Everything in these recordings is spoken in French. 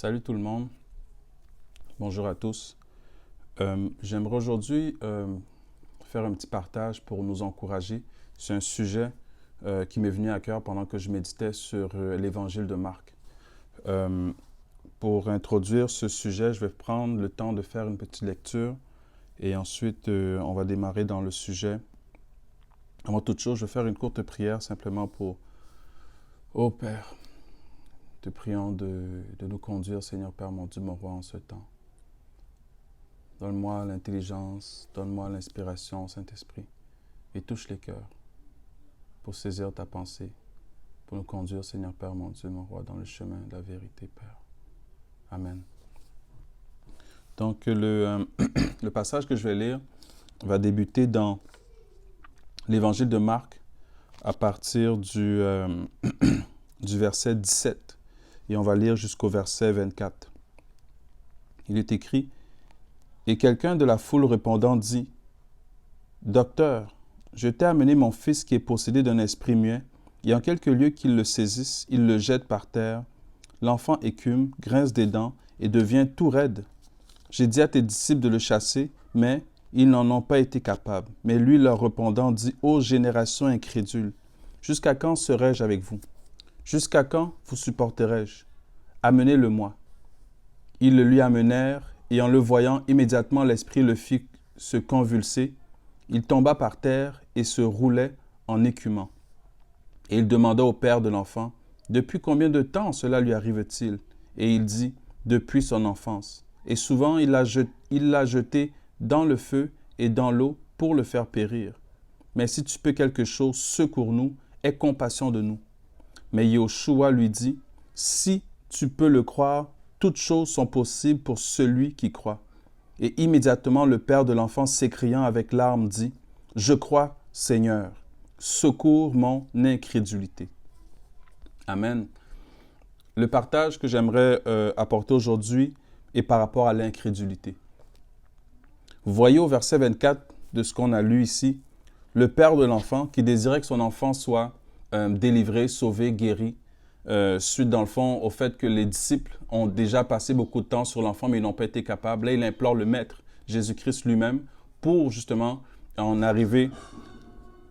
Salut tout le monde, bonjour à tous. J'aimerais aujourd'hui faire un petit partage pour nous encourager. C'est un sujet qui m'est venu à cœur pendant que je méditais sur l'évangile de Marc. Pour introduire ce sujet, je vais prendre le temps de faire une petite lecture et ensuite on va démarrer dans le sujet. Avant toute chose, je vais faire une courte prière simplement pour... Ô Père, te prions de nous conduire, Seigneur Père, mon Dieu, mon roi, en ce temps. Donne-moi l'intelligence, donne-moi l'inspiration, Saint-Esprit, et touche les cœurs pour saisir ta pensée, pour nous conduire, Seigneur Père, mon Dieu, mon roi, dans le chemin de la vérité, Père. Amen. Donc, le passage que je vais lire va débuter dans l'Évangile de Marc à partir du verset 17. Et on va lire jusqu'au verset 24. Il est écrit, « Et quelqu'un de la foule répondant dit, « Docteur, je t'ai amené mon fils qui est possédé d'un esprit muet, et en quelque lieu qu'il le saisisse, il le jette par terre. L'enfant écume, grince des dents et devient tout raide. J'ai dit à tes disciples de le chasser, mais ils n'en ont pas été capables. Mais lui leur répondant dit, « Ô génération incrédule, jusqu'à quand serai-je avec vous? Jusqu'à quand vous supporterai-je? Amenez-le-moi. » Ils le lui amenèrent, et en le voyant, immédiatement l'esprit le fit se convulser. Il tomba par terre et se roulait en écumant. Et il demanda au père de l'enfant, « Depuis combien de temps cela lui arrive-t-il? » Et il dit, « Depuis son enfance. Et souvent il l'a jeté dans le feu et dans l'eau pour le faire périr. Mais si tu peux quelque chose, secours-nous, aie compassion de nous. » Mais Yahushua lui dit, « Si tu peux le croire, toutes choses sont possibles pour celui qui croit. » Et immédiatement le père de l'enfant s'écriant avec larmes dit, « Je crois, Seigneur, secours mon incrédulité. » Amen. Le partage que j'aimerais apporter aujourd'hui est par rapport à l'incrédulité. Vous voyez au verset 24 de ce qu'on a lu ici, le père de l'enfant qui désirait que son enfant soit délivré, sauvé, guéri, suite dans le fond au fait que les disciples ont déjà passé beaucoup de temps sur l'enfant, mais ils n'ont pas été capables. Là, il implore le Maître, Jésus-Christ lui-même, pour justement en arriver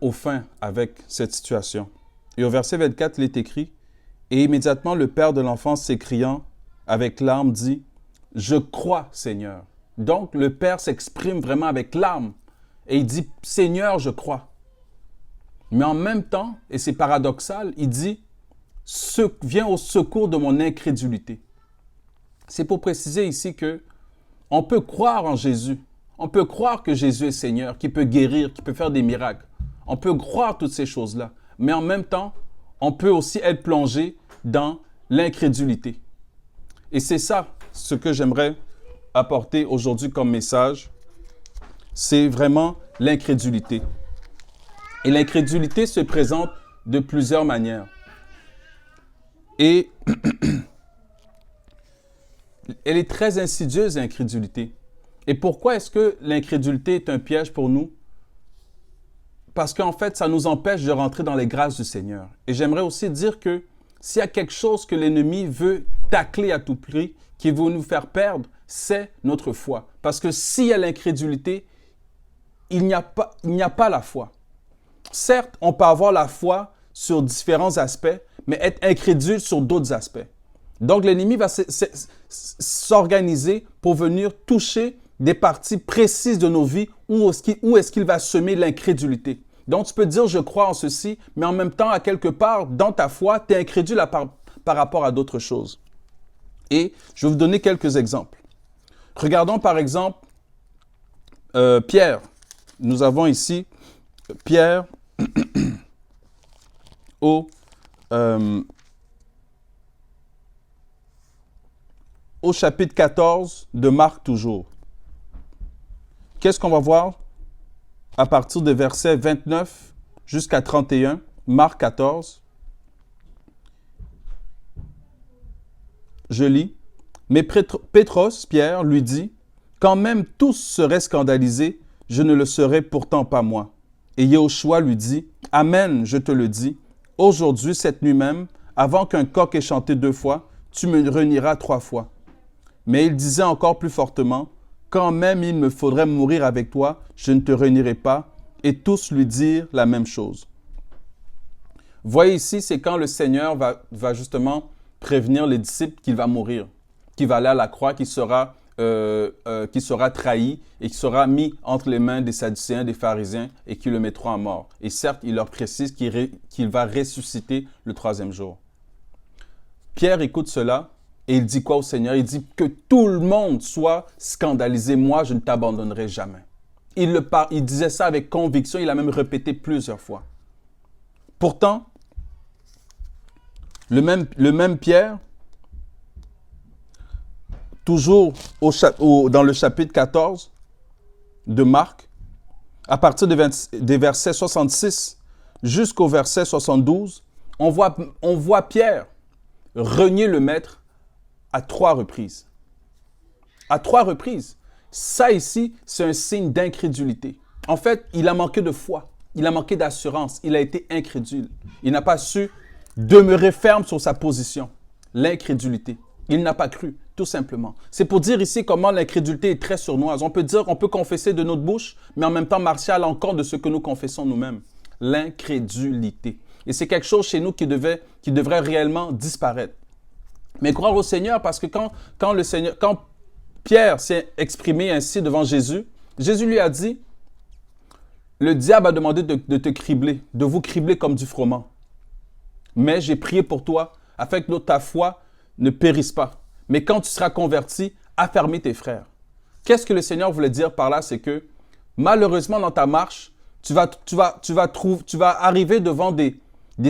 au fin avec cette situation. Et au verset 24, il est écrit, « Et immédiatement le père de l'enfant s'écriant avec larmes dit, « Je crois, Seigneur. » Donc, le père s'exprime vraiment avec larmes et il dit, « Seigneur, je crois. » Mais en même temps, et c'est paradoxal, il dit, « Viens au secours de mon incrédulité. » C'est pour préciser ici que on peut croire en Jésus. On peut croire que Jésus est Seigneur, qui peut guérir, qui peut faire des miracles. On peut croire toutes ces choses-là. Mais en même temps, on peut aussi être plongé dans l'incrédulité. Et c'est ça ce que j'aimerais apporter aujourd'hui comme message. C'est vraiment l'incrédulité. Et l'incrédulité se présente de plusieurs manières. Et elle est très insidieuse, l'incrédulité. Et pourquoi est-ce que l'incrédulité est un piège pour nous? Parce qu'en fait, ça nous empêche de rentrer dans les grâces du Seigneur. Et j'aimerais aussi dire que s'il y a quelque chose que l'ennemi veut tacler à tout prix, qui veut nous faire perdre, c'est notre foi. Parce que s'il y a l'incrédulité, il n'y a pas la foi. Certes, on peut avoir la foi sur différents aspects, mais être incrédule sur d'autres aspects. Donc, l'ennemi va s'organiser pour venir toucher des parties précises de nos vies où est-ce qu'il va semer l'incrédulité. Donc, tu peux dire, je crois en ceci, mais en même temps, à quelque part, dans ta foi, tu es incrédule par rapport à d'autres choses. Et je vais vous donner quelques exemples. Regardons par exemple Pierre. Nous avons ici Pierre au chapitre 14 de Marc toujours. Qu'est-ce qu'on va voir à partir de versets 29 jusqu'à 31, Marc 14. Je lis. Mais Pétros, Pierre, lui dit, « Quand même tous seraient scandalisés, je ne le serai pourtant pas moi. » Et Yahushua lui dit, « Amen, je te le dis, aujourd'hui, cette nuit même, avant qu'un coq ait chanté 2 fois, tu me renieras 3 fois. » Mais il disait encore plus fortement, « Quand même il me faudrait mourir avec toi, je ne te renierai pas. » Et tous lui dirent la même chose. Vous voyez ici, c'est quand le Seigneur va justement prévenir les disciples qu'il va mourir, qu'il va aller à la croix, qu'il sera trahi et qu'il sera mis entre les mains des Sadducéens, des pharisiens et qu'ils le mettront à mort. Et certes, il leur précise qu'il va ressusciter le troisième jour. Pierre écoute cela et il dit quoi au Seigneur? Il dit que tout le monde soit scandalisé. Moi, je ne t'abandonnerai jamais. Il disait ça avec conviction, il a même répété plusieurs fois. Pourtant, le même Pierre, toujours dans le chapitre 14 de Marc, à partir des versets 66 jusqu'au verset 72, on voit Pierre renier le Maître à 3 reprises. À 3 reprises. Ça ici, c'est un signe d'incrédulité. En fait, il a manqué de foi, il a manqué d'assurance, il a été incrédule. Il n'a pas su demeurer ferme sur sa position. L'incrédulité. Il n'a pas cru, tout simplement. C'est pour dire ici comment l'incrédulité est très sournoise. On peut confesser de notre bouche, mais en même temps marcher à l'encontre de ce que nous confessons nous-mêmes. L'incrédulité. Et c'est quelque chose chez nous qui devrait réellement disparaître. Mais croire au Seigneur, parce que quand Pierre s'est exprimé ainsi devant Jésus, Jésus lui a dit, le diable a demandé de te cribler, de vous cribler comme du froment. Mais j'ai prié pour toi, afin que ta foi ne périsse pas. Mais quand tu seras converti, affermis tes frères. Qu'est-ce que le Seigneur voulait dire par là? C'est que malheureusement, dans ta marche, tu vas arriver devant des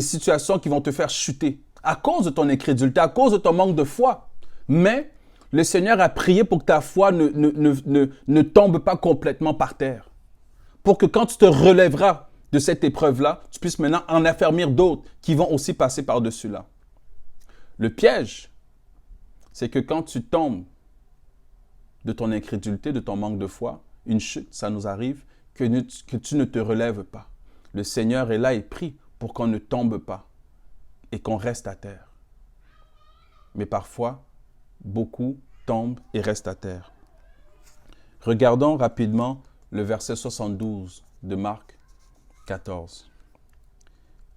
situations qui vont te faire chuter à cause de ton incrédulité, à cause de ton manque de foi. Mais le Seigneur a prié pour que ta foi ne tombe pas complètement par terre. Pour que quand tu te relèveras de cette épreuve-là, tu puisses maintenant en affermir d'autres qui vont aussi passer par-dessus là. Le piège, c'est que quand tu tombes de ton incrédulité, de ton manque de foi, une chute, ça nous arrive, que tu ne te relèves pas. Le Seigneur est là et prie pour qu'on ne tombe pas et qu'on reste à terre. Mais parfois, beaucoup tombent et restent à terre. Regardons rapidement le verset 72 de Marc 14.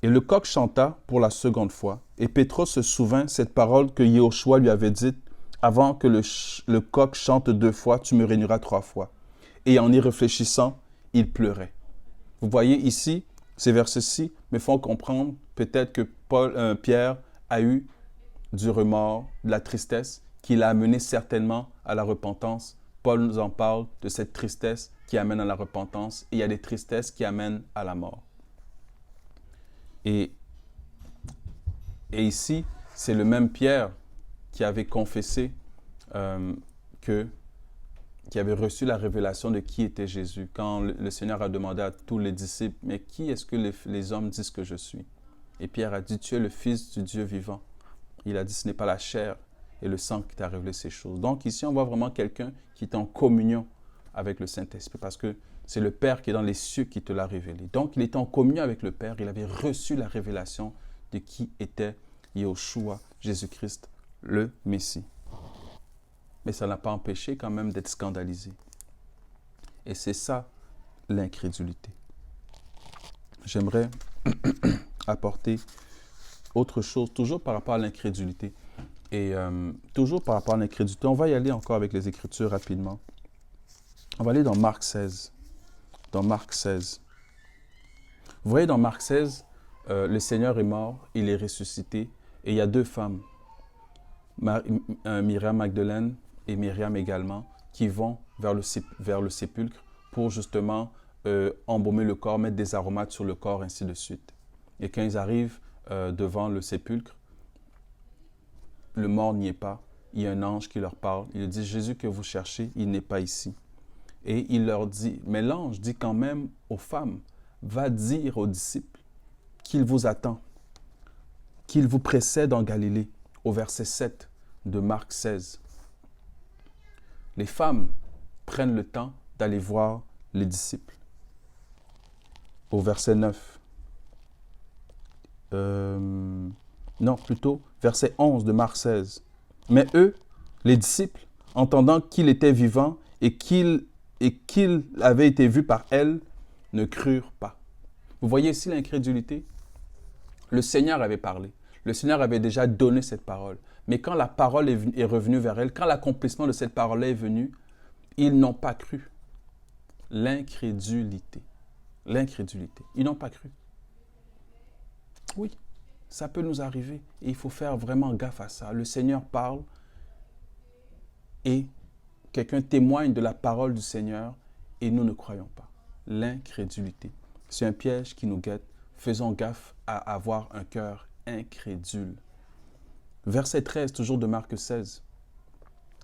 Et le coq chanta pour la seconde fois, et Pétros se souvint cette parole que Yahushua lui avait dite, avant que le coq chante 2 fois, tu me réuniras 3 fois. Et en y réfléchissant, il pleurait. Vous voyez ici, ces versets-ci me font comprendre peut-être que Pierre a eu du remords, de la tristesse, qui l'a amené certainement à la repentance. Paul nous en parle de cette tristesse qui amène à la repentance, et il y a des tristesses qui amènent à la mort. Et ici, c'est le même Pierre qui avait confessé qui avait reçu la révélation de qui était Jésus. Quand le Seigneur a demandé à tous les disciples, « Mais qui est-ce que les hommes disent que je suis? » Et Pierre a dit, « Tu es le Fils du Dieu vivant. » Il a dit, « Ce n'est pas la chair et le sang qui t'a révélé ces choses. » Donc ici, on voit vraiment quelqu'un qui est en communion avec le Saint-Esprit, parce que c'est le Père qui est dans les cieux qui te l'a révélé. Donc, il était en communion avec le Père. Il avait reçu la révélation de qui était Yahushua, Jésus-Christ, le Messie. Mais ça n'a pas empêché quand même d'être scandalisé. Et c'est ça, l'incrédulité. J'aimerais apporter autre chose, toujours par rapport à l'incrédulité. Et toujours par rapport à l'incrédulité, on va y aller encore avec les Écritures rapidement. On va aller dans Marc 16. Dans Marc 16. Vous voyez, dans Marc 16, le Seigneur est mort, il est ressuscité, et il y a 2 femmes, Myriam Magdeleine et Myriam également, qui vont vers le sépulcre pour justement embaumer le corps, mettre des aromates sur le corps, ainsi de suite. Et quand ils arrivent devant le sépulcre, le mort n'y est pas. Il y a un ange qui leur parle. Il dit, « Jésus que vous cherchez, il n'est pas ici. » Et il leur dit, mais l'ange dit quand même aux femmes, va dire aux disciples qu'il vous attend, qu'il vous précède en Galilée, au verset 7 de Marc 16. Les femmes prennent le temps d'aller voir les disciples. Au verset 9. Non, plutôt verset 11 de Marc 16. Mais eux, les disciples, entendant qu'il était vivant et qu'il avait été vu par elle, ne crurent pas. Vous voyez ici l'incrédulité? Le Seigneur avait parlé. Le Seigneur avait déjà donné cette parole. Mais quand la parole est revenue vers elle, quand l'accomplissement de cette parole est venu, ils n'ont pas cru. L'incrédulité. L'incrédulité. Ils n'ont pas cru. Oui, ça peut nous arriver. Et il faut faire vraiment gaffe à ça. Le Seigneur parle et quelqu'un témoigne de la parole du Seigneur et nous ne croyons pas. L'incrédulité. C'est un piège qui nous guette. Faisons gaffe à avoir un cœur incrédule. Verset 13, toujours de Marc 16.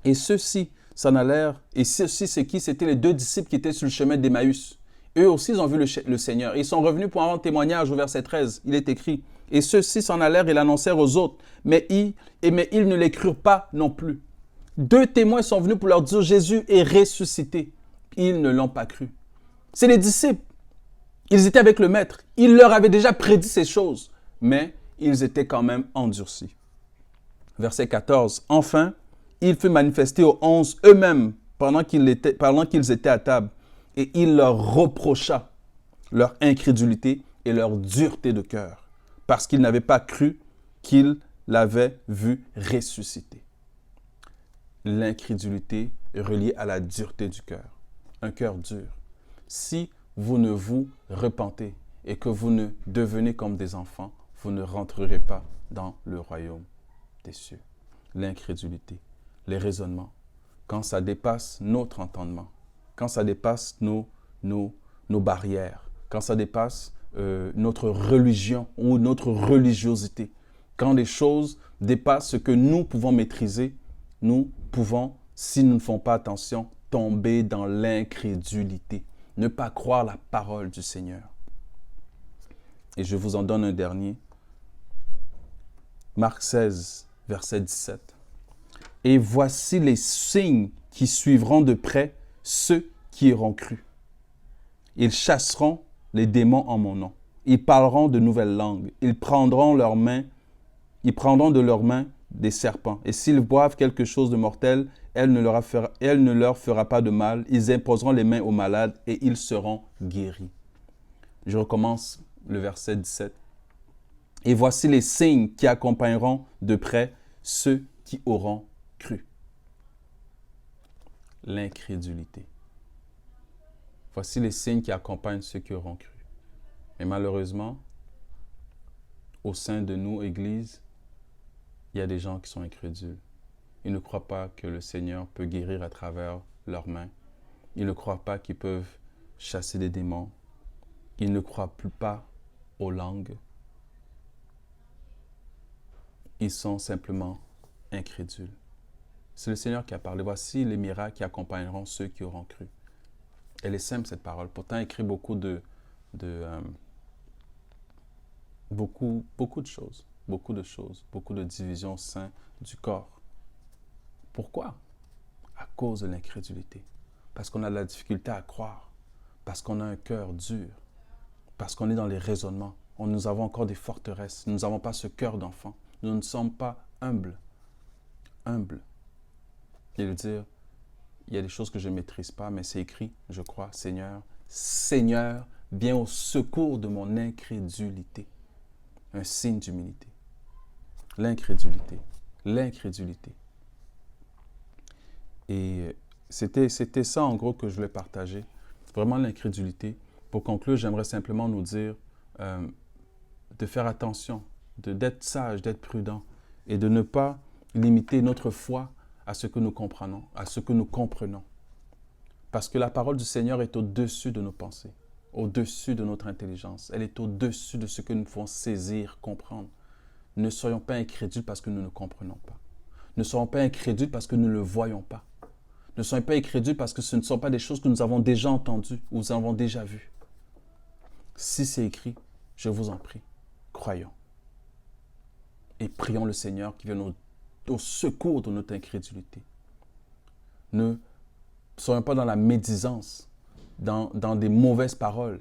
Et ceux-ci s'en allèrent, et ceux-ci, c'est qui? C'était les 2 disciples qui étaient sur le chemin d'Emmaüs. Eux aussi, ils ont vu le Seigneur. Ils sont revenus pour avoir témoignage au verset 13. Il est écrit, « Et ceux-ci s'en allèrent et l'annoncèrent aux autres, mais ils ne les crurent pas non plus. 2 témoins sont venus pour leur dire, Jésus est ressuscité. Ils ne l'ont pas cru. » C'est les disciples. Ils étaient avec le Maître. Il leur avait déjà prédit ces choses, mais ils étaient quand même endurcis. Verset 14. Enfin, il fut manifesté aux 11 eux-mêmes pendant qu'ils étaient à table, et il leur reprocha leur incrédulité et leur dureté de cœur, parce qu'ils n'avaient pas cru qu'il l'avait vu ressusciter. L'incrédulité est reliée à la dureté du cœur, un cœur dur. Si vous ne vous repentez et que vous ne devenez comme des enfants, vous ne rentrerez pas dans le royaume des cieux. L'incrédulité, les raisonnements, quand ça dépasse notre entendement, quand ça dépasse nos barrières, quand ça dépasse notre religion ou notre religiosité, quand les choses dépassent ce que nous pouvons maîtriser, nous pouvons, si nous ne faisons pas attention, tomber dans l'incrédulité, ne pas croire la parole du Seigneur. Et je vous en donne un dernier. Marc 16, verset 17. Et voici les signes qui suivront de près ceux qui auront cru. Ils chasseront les démons en mon nom. Ils parleront de nouvelles langues. Ils prendront de leurs mains des serpents. Et s'ils boivent quelque chose de mortel, elle ne leur fera pas de mal. Ils imposeront les mains aux malades et ils seront guéris. Je recommence le verset 17. Et voici les signes qui accompagneront de près ceux qui auront cru. L'incrédulité. Voici les signes qui accompagnent ceux qui auront cru. Mais malheureusement, au sein de nous, Église, il y a des gens qui sont incrédules. Ils ne croient pas que le Seigneur peut guérir à travers leurs mains. Ils ne croient pas qu'ils peuvent chasser des démons. Ils ne croient plus pas aux langues. Ils sont simplement incrédules. C'est le Seigneur qui a parlé. Voici les miracles qui accompagneront ceux qui auront cru. Elle est simple, cette parole. Pourtant, elle écrit beaucoup de choses, beaucoup de divisions au sein du corps. Pourquoi? À cause de l'incrédulité. Parce qu'on a de la difficulté à croire. Parce qu'on a un cœur dur. Parce qu'on est dans les raisonnements. Nous avons encore des forteresses. Nous n'avons pas ce cœur d'enfant. Nous ne sommes pas humbles. Humbles. Et de dire, il y a des choses que je ne maîtrise pas, mais c'est écrit, je crois, Seigneur, Seigneur, viens au secours de mon incrédulité. Un signe d'humilité. L'incrédulité. L'incrédulité. Et c'était ça, en gros, que je voulais partager. Vraiment l'incrédulité. Pour conclure, j'aimerais simplement nous dire de faire attention, d'être sage, d'être prudent et de ne pas limiter notre foi à ce que nous comprenons, à ce que nous comprenons. Parce que la parole du Seigneur est au-dessus de nos pensées, au-dessus de notre intelligence. Elle est au-dessus de ce que nous pouvons saisir, comprendre. Ne soyons pas incrédules parce que nous ne comprenons pas. Ne soyons pas incrédules parce que nous ne le voyons pas. Ne soyons pas incrédules parce que ce ne sont pas des choses que nous avons déjà entendues ou nous avons déjà vues. Si c'est écrit, je vous en prie, croyons. Et prions le Seigneur qui vienne au secours de notre incrédulité. Ne soyons pas dans la médisance, dans des mauvaises paroles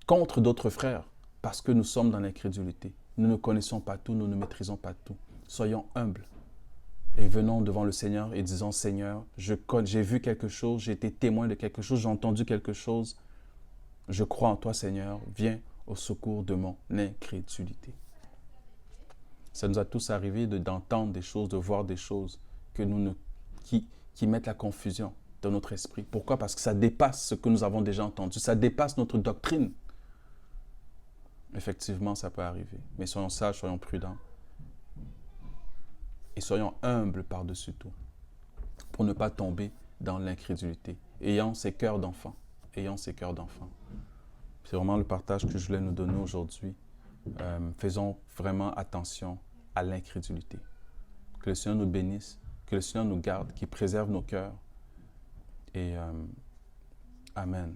contre d'autres frères parce que nous sommes dans l'incrédulité. Nous ne connaissons pas tout, nous ne maîtrisons pas tout. Soyons humbles. Et venons devant le Seigneur et disons, Seigneur, j'ai vu quelque chose, j'ai été témoin de quelque chose, j'ai entendu quelque chose. Je crois en toi, Seigneur. Viens au secours de mon incrédulité. Ça nous a tous arrivé d'entendre des choses, de voir des choses qui mettent la confusion dans notre esprit. Pourquoi? Parce que ça dépasse ce que nous avons déjà entendu. Ça dépasse notre doctrine. Effectivement, ça peut arriver. Mais soyons sages, soyons prudents. Et soyons humbles par-dessus tout. Pour ne pas tomber dans l'incrédulité. Ayant ces cœurs d'enfants. Ayant ces cœurs d'enfants. C'est vraiment le partage que je voulais nous donner aujourd'hui. Faisons vraiment attention à l'incrédulité. Que le Seigneur nous bénisse, que le Seigneur nous garde, qu'il préserve nos cœurs. Et Amen.